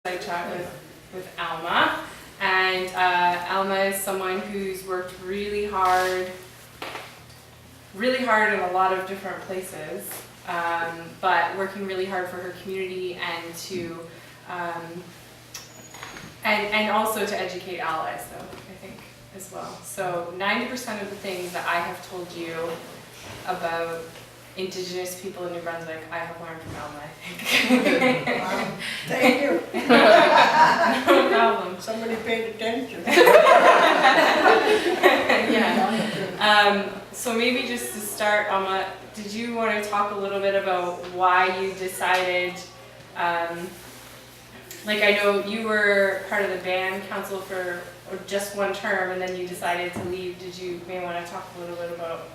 Fireside Chat with Alma. And Alma is someone who's worked really hard in a lot of different places, but working really hard for her community and to and also to educate allies, though, I think, as well. So 90% of the things that I have told you about Indigenous people in New Brunswick, I have learned from Alma, I think. Wow. Thank you. No problem. Somebody paid attention. Yeah. So maybe just to start, Alma, did you want to talk a little bit about why you decided, like I know you were part of the band council for just one term and then you decided to leave. Did you maybe want to talk a little bit about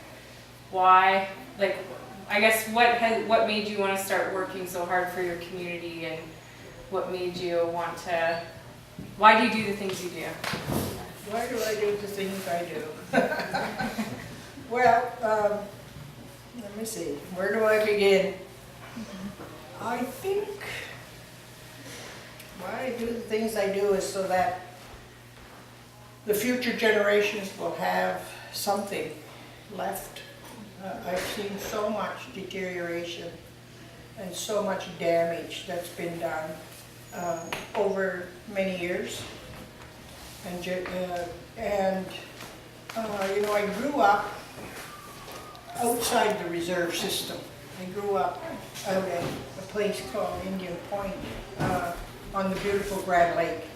why, like, I guess what made you want to start working so hard for your community, and what made you want to, why do you do the things you do? Why do I do the things I do? Well, let me see, where do I begin? I think why I do the things I do is so that the future generations will have something left. I've seen so much deterioration and so much damage that's been done over many years. And you know, I grew up outside the reserve system. I grew up out at a place called Indian Point on the beautiful Grand Lake.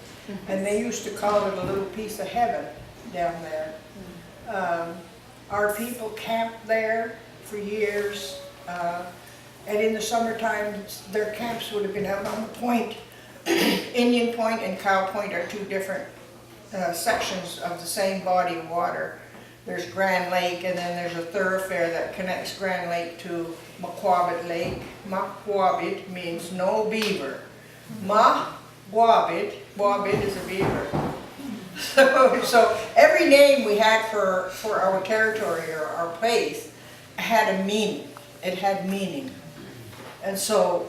And they used to call it a little piece of heaven down there. Our people camped there for years, and in the summertime their camps would have been out on the point. Indian Point and Cow Point are two different sections of the same body of water. There's Grand Lake, and then there's a thoroughfare that connects Grand Lake to Maquabit Lake. Maquabit means no beaver. Maquabit, Wabit is a beaver. So every name we had for our territory or our place had a meaning. It had meaning. And so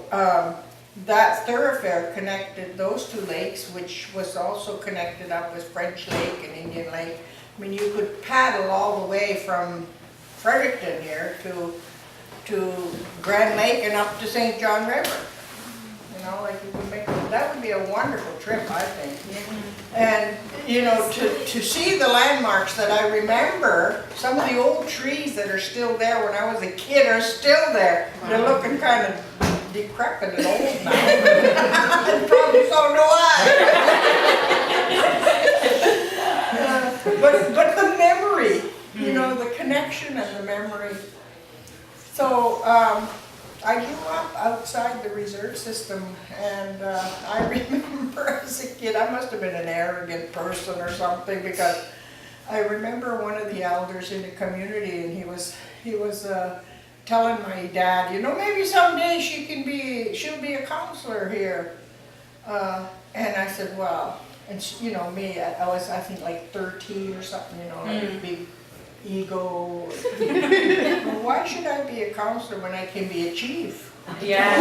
that thoroughfare connected those two lakes, which was also connected up with French Lake and Indian Lake. I mean, you could paddle all the way from Fredericton here to Grand Lake and up to St. John River. You know, like you could make, that would be a wonderful trip, I think. And, you know, to see the landmarks that I remember, some of the old trees that are still there when I was a kid are still there. Wow. They're looking kind of decrepit and old now. And probably so do I. But the memory, you know, the connection and the memory. So, I grew up outside the reserve system, and I remember as a kid, I must have been an arrogant person or something, because I remember one of the elders in the community, and he was telling my dad, you know, maybe someday she'll be a counselor here. And I said, well, and you know me, I was I think like 13 or something, you know, like a big ego. Well, why should I be a counselor when I can be a chief? Yeah.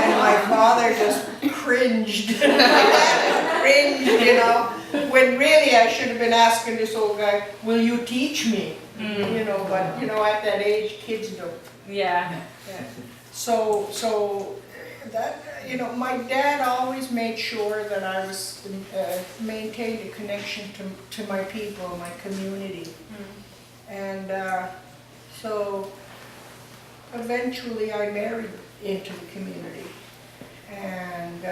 And my father just cringed. My dad cringed, you know, when really I should have been asking this old guy, will you teach me? You know, but you know, at that age, kids don't. Yeah. So that, you know, my dad always made sure that I was maintained a connection to my people, my community. And so eventually I married into the community, and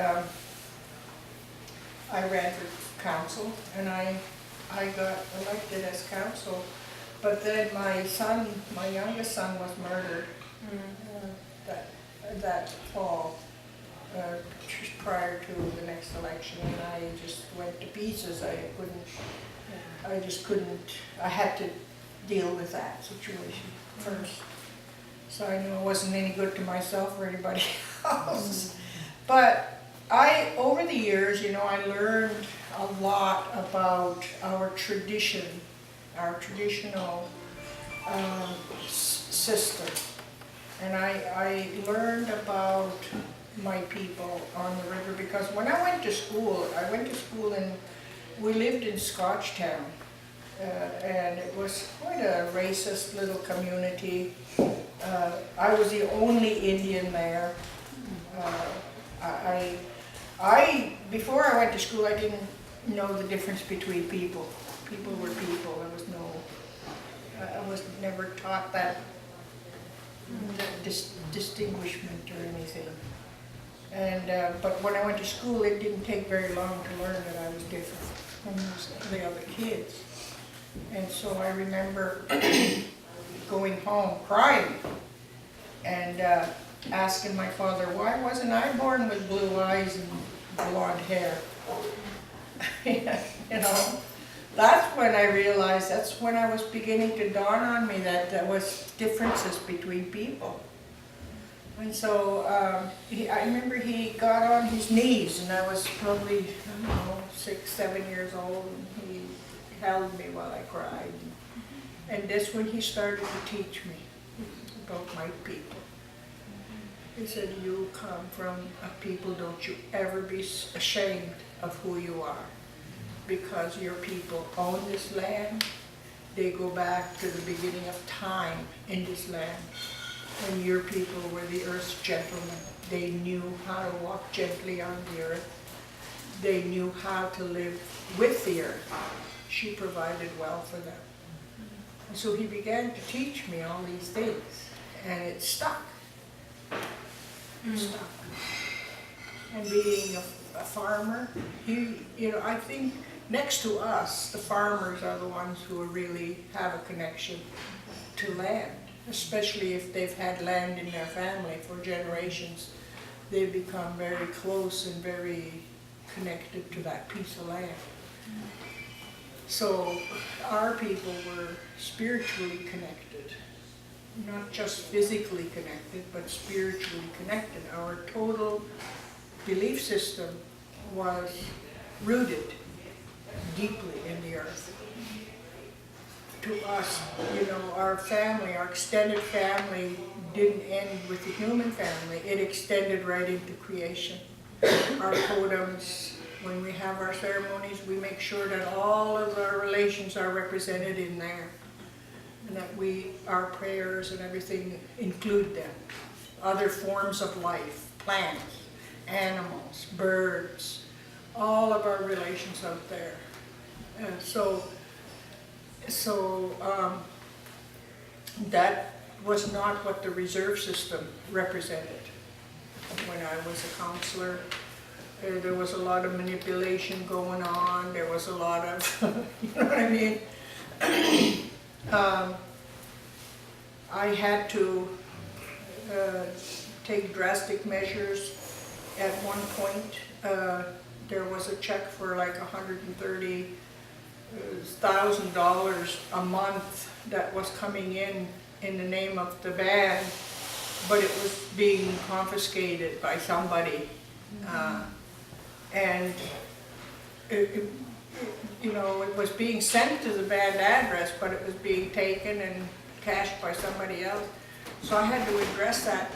I ran for council, and I got elected as council. But then my youngest son was murdered that fall, prior to the next election, and I just went to pieces. I had to deal with that situation first. So I knew it wasn't any good to myself or anybody else. But over the years, you know, I learned a lot about our tradition, our traditional system. And I learned about my people on the river, because when I went to school in, we lived in Scotchtown, and it was quite a racist little community. I was the only Indian there. Before I went to school, I didn't know the difference between people. People were people. I was never taught that distinguishment or anything. And but when I went to school, it didn't take very long to learn that I was different from the other kids. And so I remember going home crying and asking my father, why wasn't I born with blue eyes and blonde hair? You know, that's when I realized, that's when I was beginning to dawn on me that there was differences between people. And so I remember he got on his knees, and I was probably, I don't know, 6, 7 years old, and he held me while I cried. And that's when he started to teach me about my people. He said, you come from a people, don't you ever be ashamed of who you are, because your people own this land. They go back to the beginning of time in this land, when your people were the earth's gentlemen. They knew how to walk gently on the earth. They knew how to live with the earth. She provided well for them. And so he began to teach me all these things, and it stuck. It stuck. And being a farmer, I think next to us, the farmers are the ones who really have a connection to land, especially if they've had land in their family for generations. They become very close and very connected to that piece of land. So our people were spiritually connected, not just physically connected, but spiritually connected. Our total belief system was rooted deeply in the earth. To us, our family, our extended family didn't end with the human family. It extended right into creation. Our totems, when we have our ceremonies, we make sure that all of our relations are represented in there, and that our prayers and everything include them. Other forms of life, plants, animals, birds, all of our relations out there. And so that was not what the reserve system represented. When I was a counselor, there was a lot of manipulation going on. There was a lot of, you know what I mean? I had to take drastic measures. At one point, there was a check for like $130,000 a month that was coming in the name of the band, but it was being confiscated by somebody. And it was being sent to the band address, but it was being taken and cashed by somebody else. So I had to address that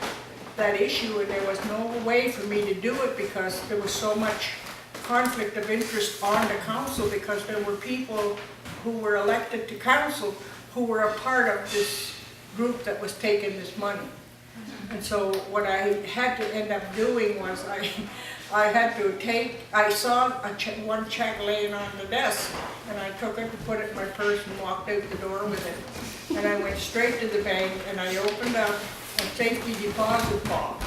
issue, and there was no way for me to do it because there was so much conflict of interest on the council, because there were people who were elected to council who were a part of this group that was taking this money. And so what I had to end up doing was I saw one check laying on the desk, and I took it and put it in my purse and walked out the door with it. And I went straight to the bank, and I opened up a safety deposit box,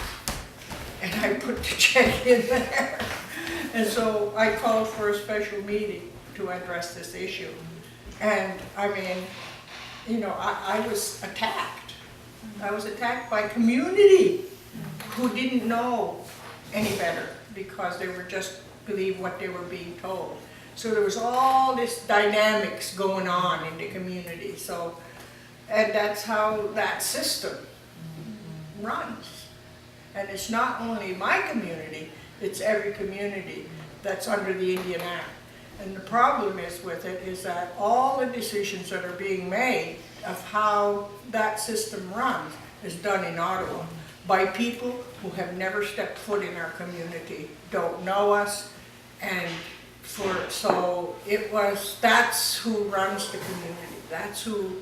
and I put the check in there. And so I called for a special meeting to address this issue. And I mean, I was attacked. I was attacked by community who didn't know any better, because they were just believe what they were being told. So there was all this dynamics going on in the community. And that's how that system runs. And it's not only my community, it's every community that's under the Indian Act. And the problem with it is that all the decisions that are being made of how that system runs is done in Ottawa. by people who have never stepped foot in our community, don't know us, and that's who runs the community. That's who,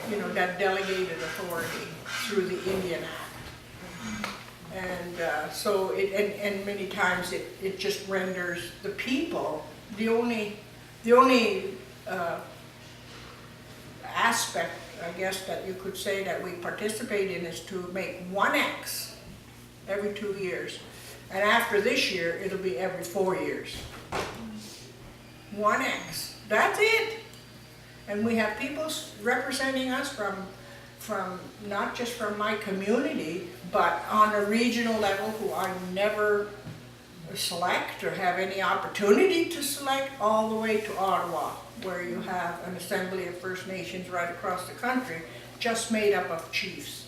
that delegated authority through the Indian Act. And and many times it just renders the people, the only aspect, I guess, that you could say that we participate in is to make 1X every 2 years. And after this year, it'll be every 4 years. 1X, that's it. And we have people representing us from not just from my community, but on a regional level who I never select or have any opportunity to select, all the way to Ottawa, where you have an assembly of First Nations right across the country, just made up of chiefs.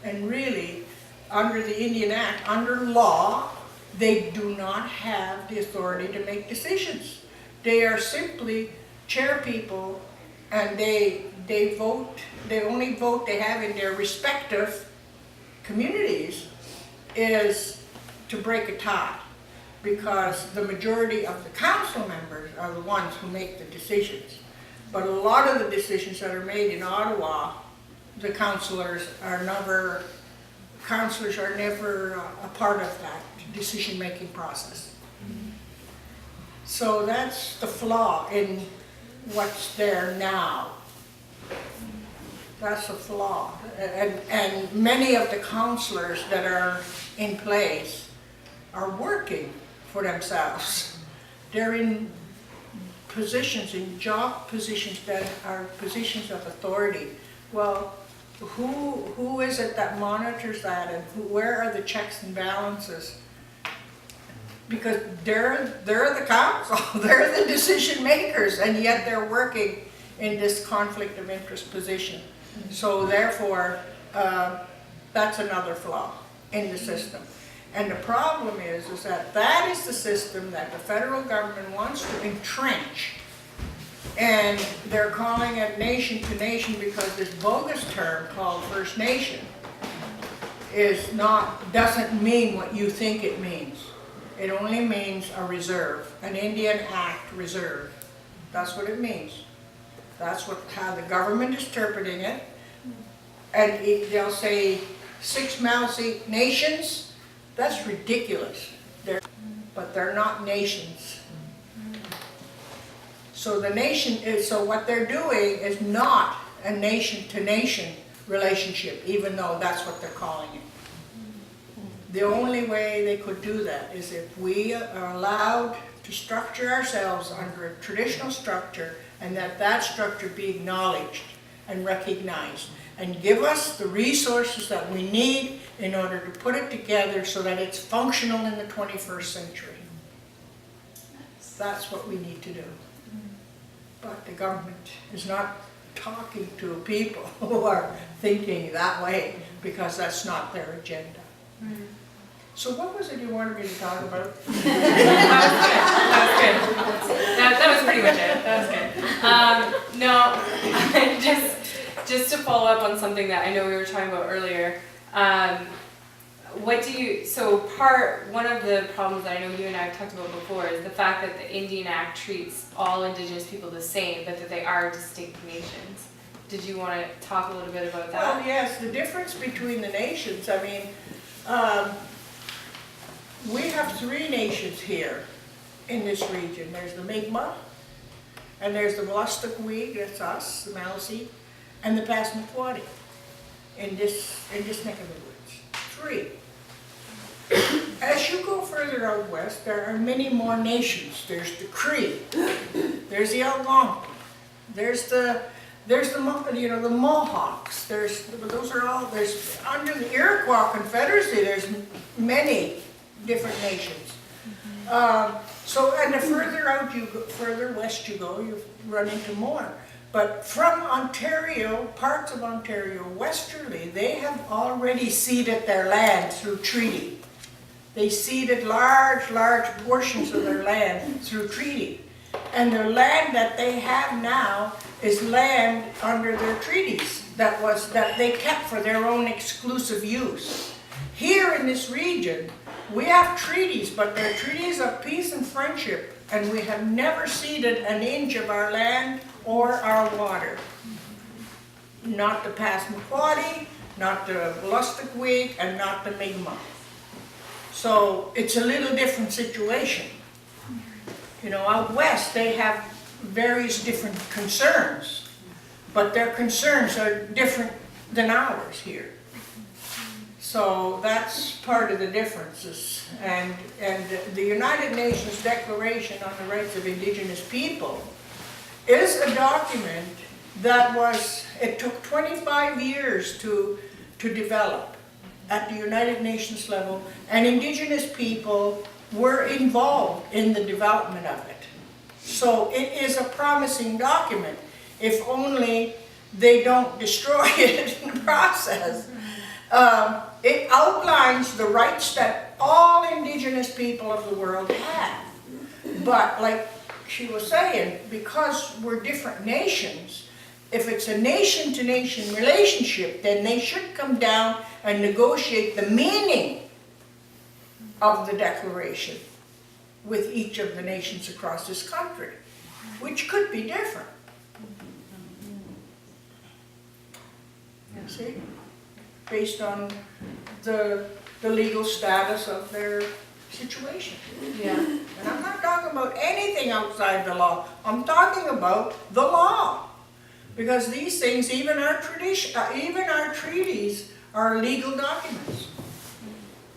And really, under the Indian Act, under law, they do not have the authority to make decisions. They are simply chair people, and they vote. The only vote they have in their respective communities is to break a tie, because the majority of the council members are the ones who make the decisions. But a lot of the decisions that are made in Ottawa, the councillors are never a part of that decision-making process. So that's the flaw in what's there now. That's a flaw. And many of the councillors that are in place are working for themselves. They're in positions, in job positions that are positions of authority. Well, who is it that monitors that, and where are the checks and balances? Because they're the council, they're the decision makers, and yet they're working in this conflict of interest position. So therefore, that's another flaw in the system. And the problem is that is the system that the federal government wants to entrench. And they're calling it nation to nation because this bogus term called First Nation doesn't mean what you think it means. It only means a reserve, an Indian Act reserve. That's what it means. That's how the government is interpreting it. And they'll say 6 Maliseet nations. That's ridiculous. But they're not nations. So so what they're doing is not a nation-to-nation relationship, even though that's what they're calling it. The only way they could do that is if we are allowed to structure ourselves under a traditional structure, and that structure be acknowledged and recognized, and give us the resources that we need in order to put it together so that it's functional in the 21st century. That's what we need to do. But the government is not talking to people who are thinking that way, because that's not their agenda. So what was it you wanted me to talk about? That was good. That was pretty much it. That was good. No, just to follow up on something that I know we were talking about earlier. One of the problems that I know you and I have talked about before is the fact that the Indian Act treats all Indigenous people the same, but that they are distinct nations. Did you want to talk a little bit about that? Well, yes, the difference between the nations, I mean, we have 3 nations here in this region. There's the Mi'kmaq, and there's the Wolastoqiyik, that's us, the Maliseet, and the Passamaquoddy in this neck of the woods. 3. As you go further out west, there are many more nations. There's the Cree, there's the Algonquin, there's the Mohawks. There's under the Iroquois Confederacy. There's many different nations. And the further out you go, further west you go, you run into more. But from Ontario, parts of Ontario westerly, they have already ceded their land through treaty. They ceded large portions of their land through treaty. And the land that they have now is land under their treaties that they kept for their own exclusive use. Here in this region, we have treaties, but they're treaties of peace and friendship, and we have never ceded an inch of our land or our water. Not the Passamaquoddy, not the Lustigwig, and not the Mi'kmaq. So it's a little different situation. You know, out west, they have various different concerns, but their concerns are different than ours here. So that's part of the differences. And the United Nations Declaration on the Rights of Indigenous People is a document that it took 25 years to develop at the United Nations level, and Indigenous people were involved in the development of it. So it is a promising document, if only they don't destroy it in the process. It outlines the rights that all Indigenous people of the world have. But like she was saying, because we're different nations, if it's a nation-to-nation relationship, then they should come down and negotiate the meaning of the declaration with each of the nations across this country, which could be different. You see? Based on the legal status of their situation. Yeah. And I'm not talking about anything outside the law. I'm talking about the law. Because these things, even our treaties are legal documents.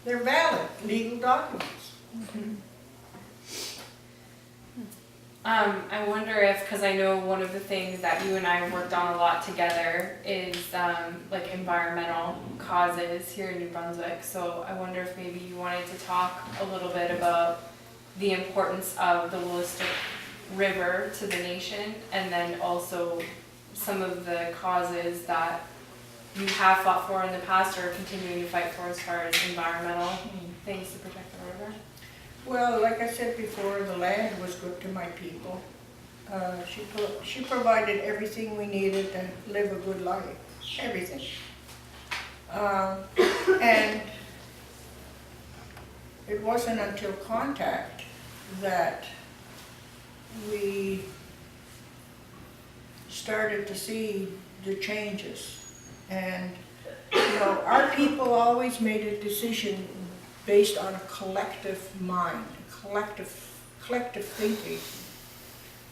They're valid legal documents. I wonder if, because I know one of the things that you and I have worked on a lot together is like environmental causes here in New Brunswick. So I wonder if maybe you wanted to talk a little bit about the importance of the Willistic River to the nation, and then also some of the causes that you have fought for in the past or are continuing to fight for as far as environmental things to protect the river. Well, like I said before, the land was good to my people. She provided everything we needed to live a good life, everything. And it wasn't until contact that we started to see the changes. And, you know, our people always made a decision based on a collective mind. Collective thinking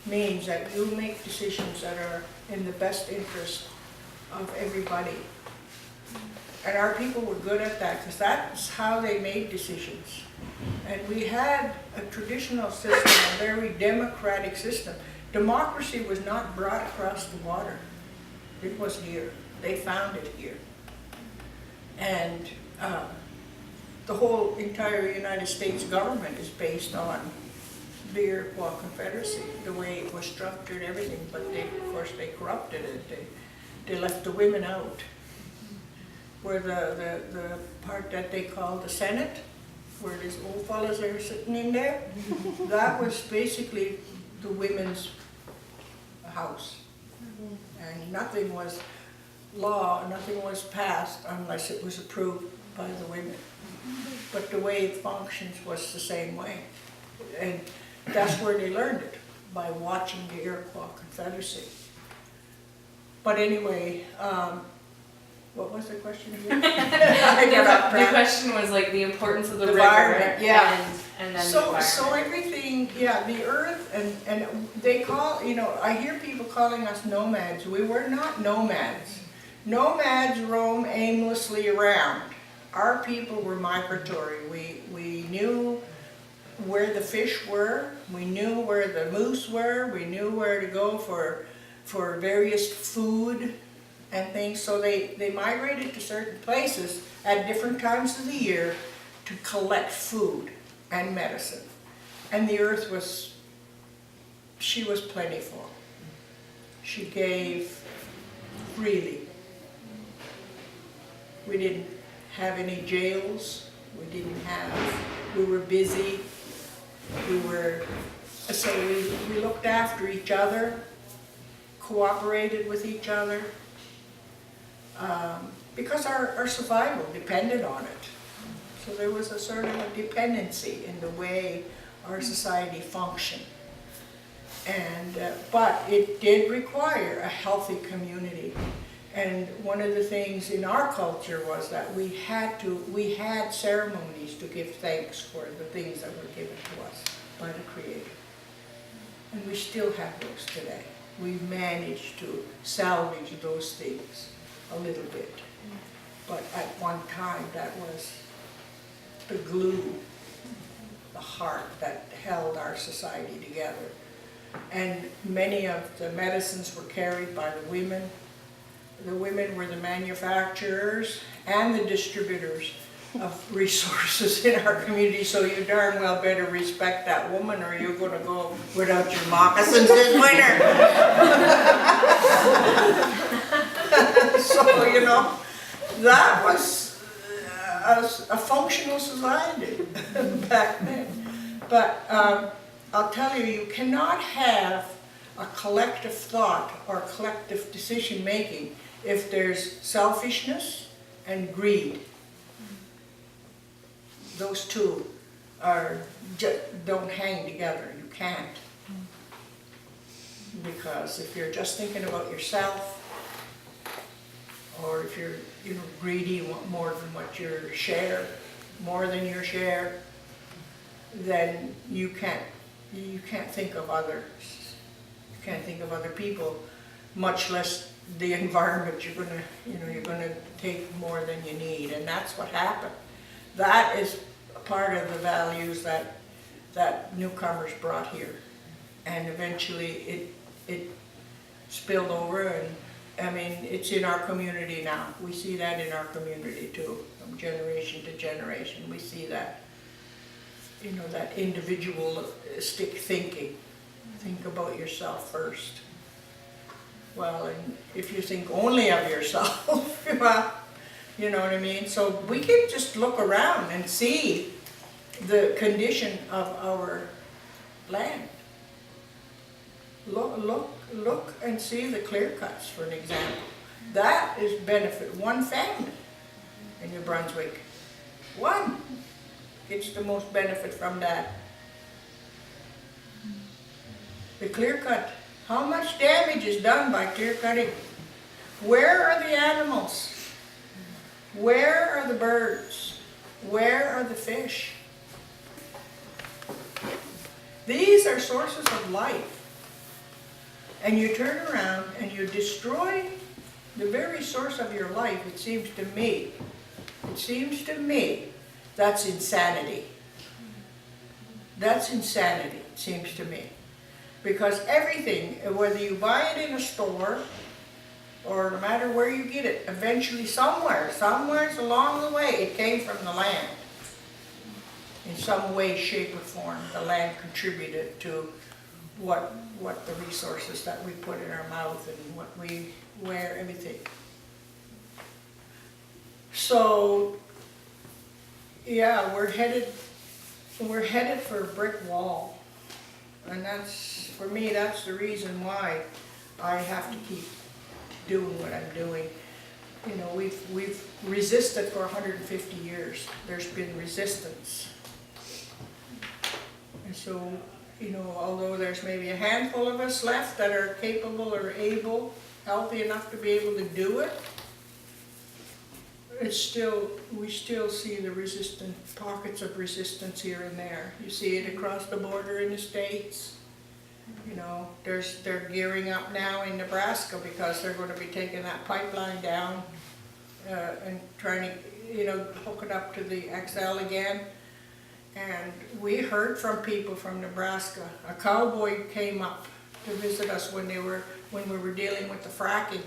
means that you make decisions that are in the best interest of everybody. And our people were good at that, because that's how they made decisions. And we had a traditional system, a very democratic system. Democracy was not brought across the water. It was here. They found it here. And the whole entire United States government is based on the Iroquois Confederacy, the way it was structured, everything, but of course they corrupted it. They left the women out. Where the part that they call the Senate, where these old fellas are sitting in there, that was basically the women's house. And nothing was law, nothing was passed unless it was approved by the women. But the way it functions was the same way. And that's where they learned it, by watching the Iroquois Confederacy. But anyway, what was the question again? The question was like the importance of the river, yeah. and then the So environment. everything, yeah, the earth, and they call, you know, I hear people calling us nomads. We were not nomads. Nomads roam aimlessly around. Our people were migratory. We knew where the fish were, we knew where the moose were, we knew where to go for various food and things. So they migrated to certain places at different times of the year to collect food and medicine. And the earth she was plentiful. She gave freely. We didn't have any jails. We were busy. So we looked after each other, cooperated with each other, because our survival depended on it. So there was a sort of a dependency in the way our society functioned. And, but it did require a healthy community. And one of the things in our culture was that we had ceremonies to give thanks for the things that were given to us by the Creator. And we still have those today. We've managed to salvage those things a little bit. But at one time, that was the glue, the heart that held our society together. And many of the medicines were carried by the women. The women were the manufacturers and the distributors of resources in our community, so you darn well better respect that woman or you're going to go without your moccasins this winter. So, you know, that was a functional society back then. But I'll tell you, you cannot have a collective thought or collective decision making if there's selfishness and greed. Those two don't hang together. You can't. Because if you're just thinking about yourself, or if you're greedy, you want more than what your share, more than your share, then you can't think of others. You can't think of other people, much less the environment. You're gonna take more than you need, and that's what happened. That is part of the values that newcomers brought here, and eventually it spilled over, and I mean it's in our community now. We see that in our community too, from generation to generation. We see that, that individualistic thinking. Think about yourself first. Well, and if you think only of yourself, well, you know what I mean? So we can just look around and see the condition of our land. Look and see the clear cuts, for an example. That is benefit one family in New Brunswick. One gets the most benefit from that. The clear cut. How much damage is done by clear cutting? Where are the animals? Where are the birds? Where are the fish? These are sources of life. And you turn around and you destroy the very source of your life. It seems to me, that's insanity. That's insanity, it seems to me. Because everything, whether you buy it in a store, or no matter where you get it, eventually somewhere along the way, it came from the land. In some way, shape, or form, the land contributed to what the resources that we put in our mouth and what we wear, everything. So, yeah, we're headed for a brick wall. And that's, for me, that's the reason why I have to keep doing what I'm doing. We've resisted for 150 years. There's been resistance. And so, although there's maybe a handful of us left that are capable or able, healthy enough to be able to do it, we still see the pockets of resistance here and there. You see it across the border in the States. They're gearing up now in Nebraska because they're going to be taking that pipeline down and trying to, hook it up to the XL again. And we heard from people from Nebraska. A cowboy came up to visit us when we were dealing with the fracking.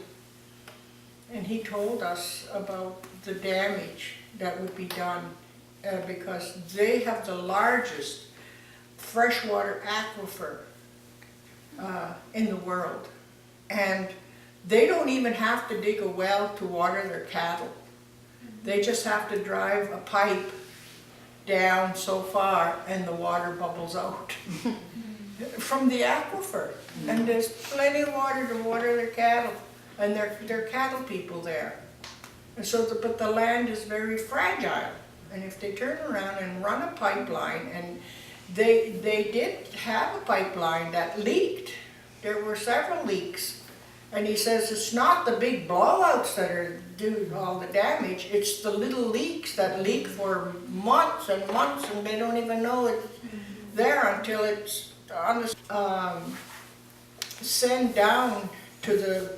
And he told us about the damage that would be done because they have the largest freshwater aquifer in the world. And they don't even have to dig a well to water their cattle. They just have to drive a pipe down so far and the water bubbles out from the aquifer. And there's plenty of water to water their cattle. And they're cattle people there. And so but the land is very fragile. And if they turn around and run a pipeline, and they did have a pipeline that leaked. There were several leaks. And he says it's not the big blowouts that are doing all the damage, it's the little leaks that leak for months and months, and they don't even know it's there until it's on the send down to the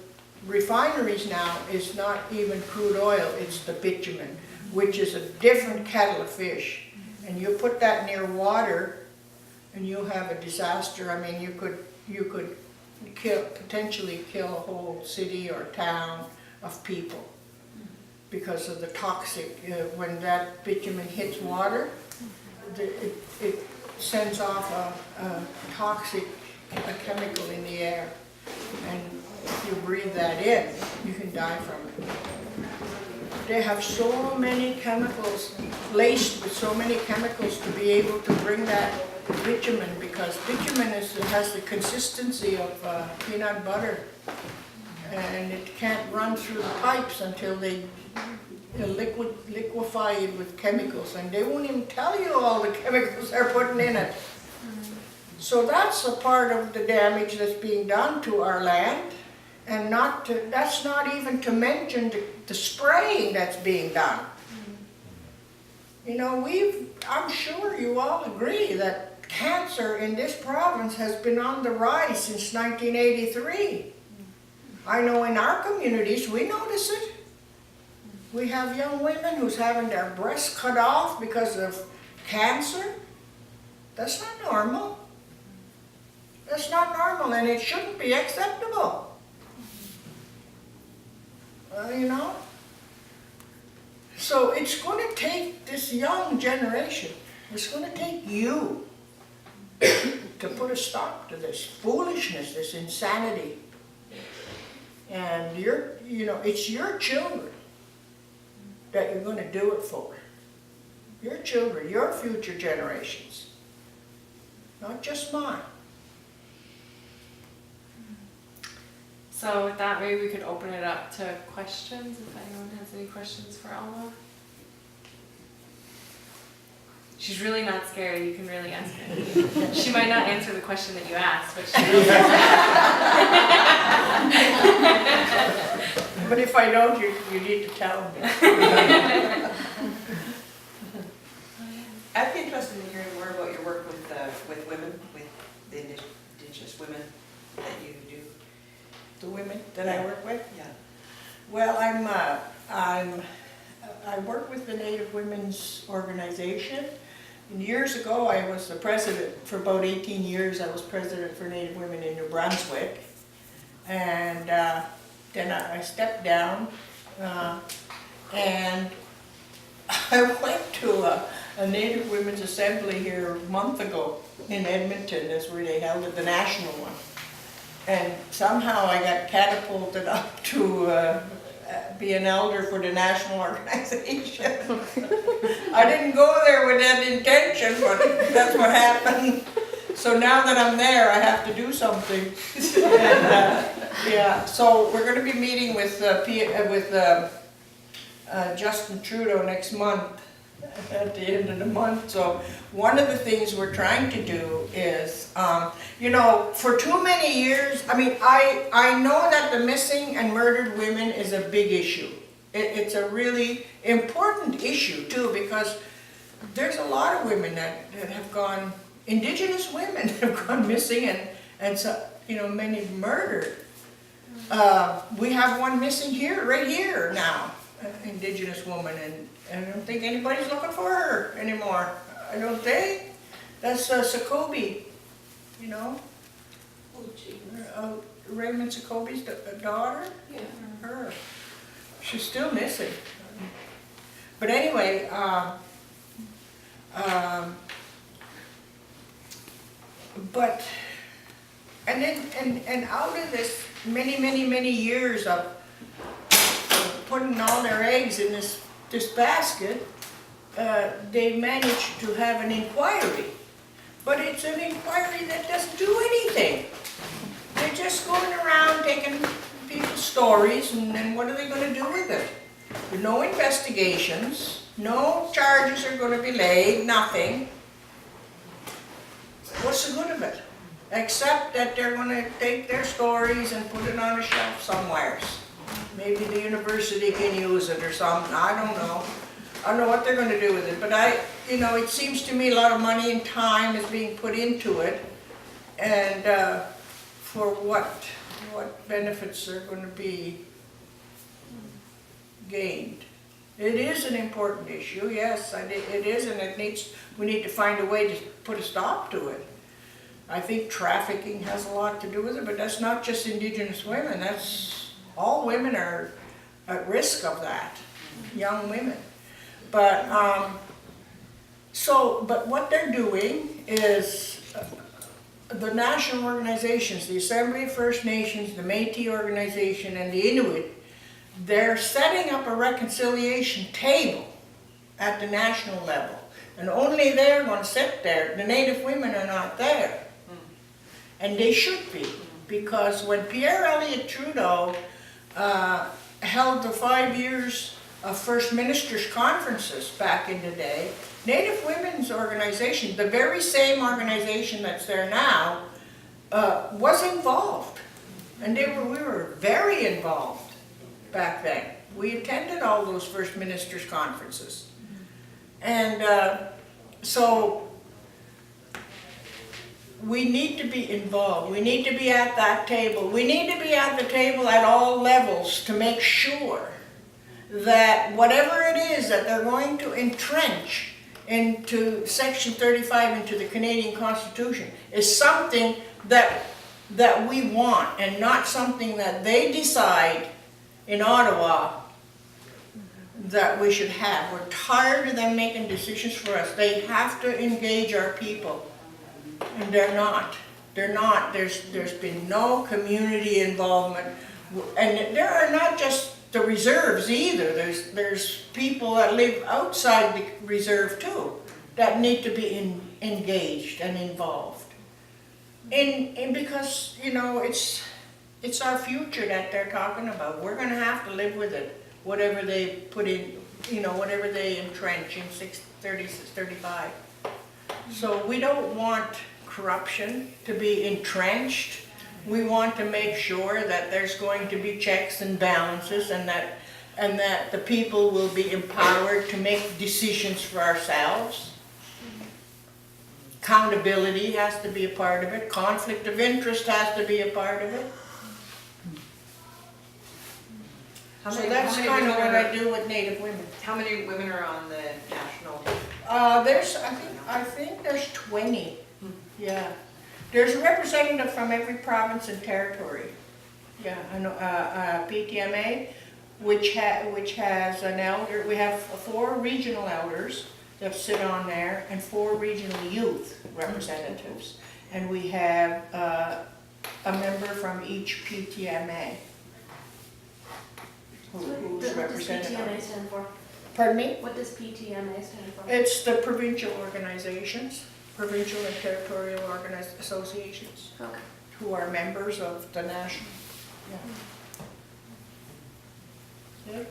refineries now is not even crude oil, it's the bitumen, which is a different kettle of fish. And you put that near water and you have a disaster. I mean, you could potentially kill a whole city or town of people because of the toxic, when that bitumen hits water, it sends off a toxic chemical in the air. And if you breathe that in, you can die from it. They have so many chemicals, laced with so many chemicals to be able to bring that bitumen, because bitumen has the consistency of peanut butter, and it can't run through the pipes until they liquefy it with chemicals, and they won't even tell you all the chemicals they're putting in it. So that's a part of the damage that's being done to our land, and that's not even to mention the spraying that's being done. You know, I'm sure you all agree that cancer in this province has been on the rise since 1983. I know in our communities we notice it. We have young women who's having their breasts cut off because of cancer. That's not normal. That's not normal, and it shouldn't be acceptable. You know? So it's going to take this young generation, it's going to take you to put a stop to this foolishness, this insanity. And it's your children that you're going to do it for. Your children, your future generations. Not just mine. So with that, maybe we could open it up to questions, if anyone has any questions for Alma. She's really not scary, you can really ask her. She might not answer the question that you asked, but she will. But if I don't, you need to tell me. I'd be interested in hearing more about your work with women, with the indigenous women that you do. The women that I work with? Yeah. Well, I work with the Native Women's Organization. And years ago, I was the president. For about 18 years, I was president for Native Women in New Brunswick. And then I stepped down, and I went to a Native Women's Assembly here a month ago in Edmonton. That's where they held it, the national one. And somehow I got catapulted up to be an elder for the national organization. I didn't go there with that intention, but that's what happened. So now that I'm there, I have to do something. And, yeah, so we're going to be meeting with Justin Trudeau next month, at the end of the month. So one of the things we're trying to do is, for too many years, I know that the missing and murdered women is a big issue. It's a really important issue too, because there's a lot of women that have gone, indigenous women have gone missing, and so, many murdered. We have one missing here, right here now, an indigenous woman, and I don't think anybody's looking for her anymore. I don't think. That's Sakobi, Oh, gee. Raymond Sakobi's daughter? Yeah. Her. She's still missing. But anyway, and out of this many years of putting all their eggs in this basket, they managed to have an inquiry. But it's an inquiry that doesn't do anything. They're just going around taking people's stories, and then what are they going to do with it? There are no investigations, No charges are gonna be laid, nothing. What's the good of it? Except that they're gonna take their stories and put it on a shelf somewhere. Maybe the university can use it or something, I don't know. I don't know what they're gonna do with it, but it seems to me a lot of money and time is being put into it. And for what benefits are gonna be gained. It is an important issue, yes, it is, and we need to find a way to put a stop to it. I think trafficking has a lot to do with it, but that's not just Indigenous women, that's, all women are at risk of that, young women. But, but what they're doing is, the national organizations, the Assembly of First Nations, the Métis organization, and the Inuit, they're setting up a reconciliation table at the national level. And only they're going to sit there. The Native women are not there. And they should be. Because when Pierre Elliott Trudeau held the 5 years of First Ministers' conferences back in the day, Native Women's Organization, the very same organization that's there now, was involved. And we were very involved back then. We attended all those First Ministers' conferences. And so we need to be involved. We need to be at that table. We need to be at the table at all levels to make sure that whatever it is that they're going to entrench into Section 35, into the Canadian Constitution, is something that we want, and not something that they decide in Ottawa that we should have. We're tired of them making decisions for us. They have to engage our people, and they're not. They're not. There's been no community involvement, and there are not just the reserves either. There's people that live outside the reserve too that need to be engaged and involved. And because it's our future that they're talking about. We're going to have to live with it, whatever they put in, whatever they entrench in 35. So we don't want corruption to be entrenched. We want to make sure that there's going to be checks and balances, and that the people will be empowered to make decisions for ourselves. Accountability has to be a part of it. Conflict of interest has to be a part of it. So that's kind of what I do with Native women. How many women are on the national? I think there's 20. Yeah. There's a representative from every province and territory. Yeah, I know. PTMA, which has an elder. We have 4 regional elders that sit on there, and 4 regional youth representatives, and we have a member from each PTMA. Who's What does represented. PTMA stand for? Pardon me? What does PTMA stand for? It's the provincial organizations, provincial and territorial associations, Okay. who are members of the national. Yeah.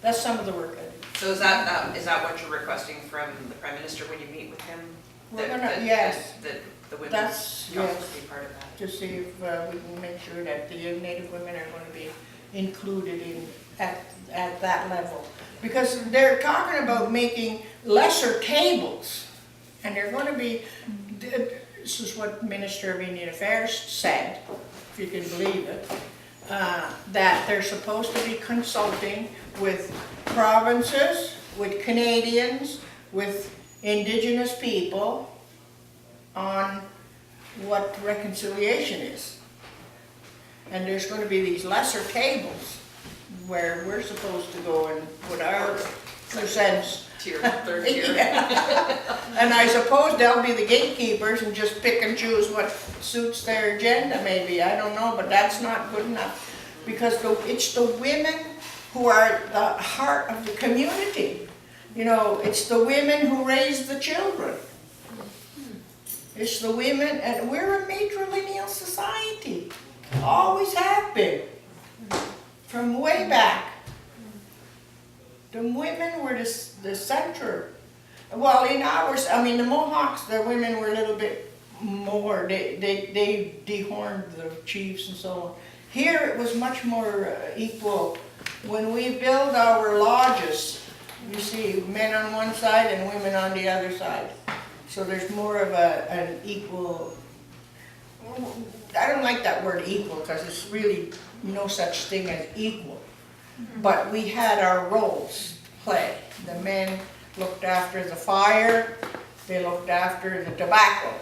That's some of the work I do. So is that what you're requesting from the Prime Minister when you meet with him? We're That- gonna- that- yes. That the women That's- council yes. be part of that? To see if we can make sure that the Native women are going to be included at that level. Because they're talking about making lesser tables, and they're going to be, this is what Minister of Indian Affairs said, if you can believe it, that they're supposed to be consulting with provinces, with Canadians, with Indigenous people on what reconciliation is. And there's going to be these lesser tables where we're supposed to go and put our 2 cents. Tier, 3rd tier. Yeah. And I suppose they'll be the gatekeepers and just pick and choose what suits their agenda maybe, I don't know, but that's not good enough. Because it's the women who are the heart of the community. It's the women who raise the children. It's the women, and we're a matrilineal society. Always have been. From way back. The women were the center. Well, in ours, I mean, the Mohawks, the women were a little bit more, they dehorned the chiefs and so on. Here it was much more equal. When we build our lodges, you see men on one side and women on the other side. So there's more of an equal, I don't like that word equal because it's really no such thing as equal. But we had our roles to play. The men looked after the fire, they looked after the tobacco.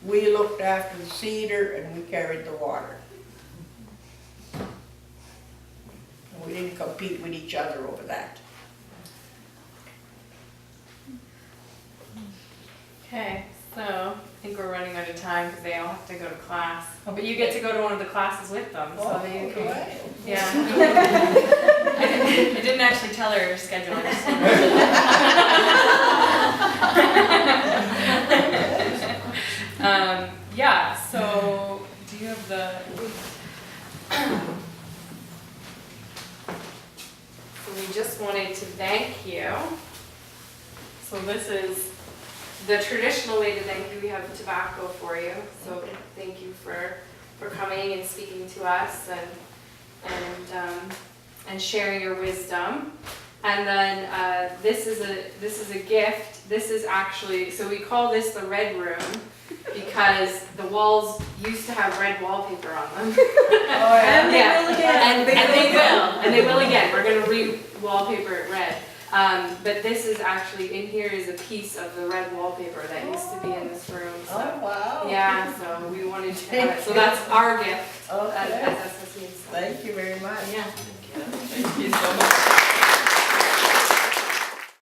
We looked after the cedar and we carried the water. And we didn't compete with each other over that. Okay, so I think we're running out of time because they all have to go to class. But you get to go to one of the classes with them, so you can, right. yeah. I didn't actually tell her schedule. I just yeah, so do you have the, so we just wanted to thank you. So this is the traditional way to thank you. We have tobacco for you. So thank you for coming and speaking to us and sharing your wisdom. And then this is a gift. This is actually, so we call this the red room because the walls used to have red wallpaper on them. Oh, yeah. And they will again. And they will again. We're gonna re-wallpaper it red. But this is actually, in here is a piece of the red wallpaper that used to be in this room. So Oh, wow. yeah, so we wanted to have it. So that's our gift Okay. as SSU. So, Thank you very much. yeah. Thank you so much.